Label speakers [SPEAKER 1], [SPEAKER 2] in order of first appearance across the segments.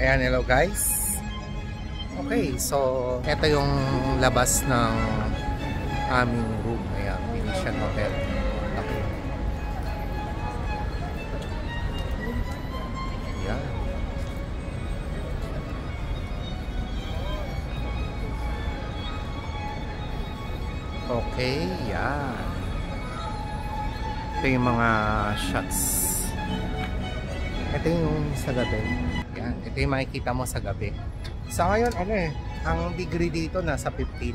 [SPEAKER 1] Ayan, hello guys. Okay, so ito yung labas ng aming room. Ayan, Venetian Hotel. Okay. Ayan. Okay, yan. Ito yung mga shots. Ito yung sa gabi. Yan, ito yung makikita mo sa gabi. Sa ngayon, ang degree dito nasa 15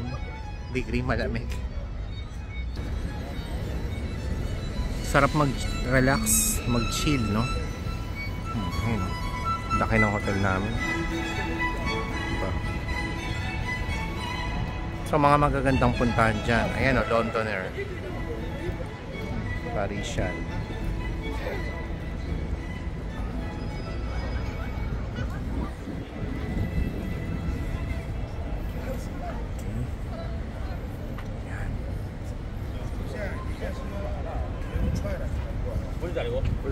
[SPEAKER 1] degree, malamig. Sarap mag-relax, mag-chill, no? Ayun, laki ng hotel namin. Diba? So, mga magagandang puntahan dyan. Ayan, Londoner. Parisian.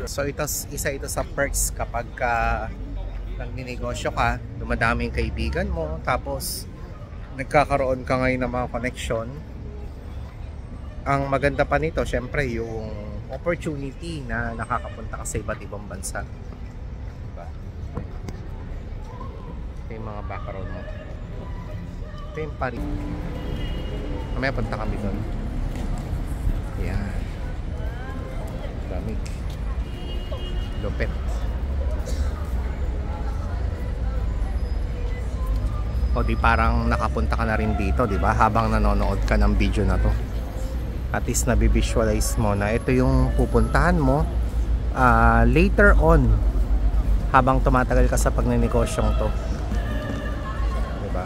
[SPEAKER 1] So isa ito sa perks kapag nagninegosyo ka, dumadami yung kaibigan mo, tapos nagkakaroon ka ngayon ng mga connection. Ang maganda pa nito, syempre, yung opportunity na nakakapunta ka sa iba't ibang bansa. Diba? Ito yung mga background mo. Ito yung Paris. Mamaya punta kami doon. Yan. Lamig. Lupit. O di parang nakapunta ka na rin dito, di ba? Habang nanonood ka ng video na to. At least nabivisualize mo na ito yung pupuntahan mo later on habang tumatagal ka sa pagnenegosyon to. Di ba?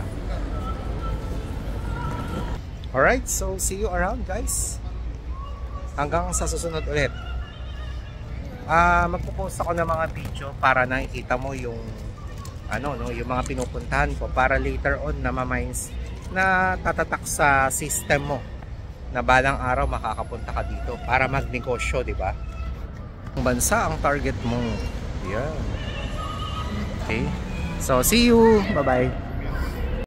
[SPEAKER 1] Alright, so see you around guys. Hanggang sa susunod ulit. Magpo-post ako ng mga video para nakikita mo yung yung mga pinupuntahan ko, para later on na ma-minds na tatatak sa system mo na balang araw makakapunta ka dito para magnegosyo, di ba? Ang bansa ang target mo. Yeah. Okay. So see you. Bye-bye.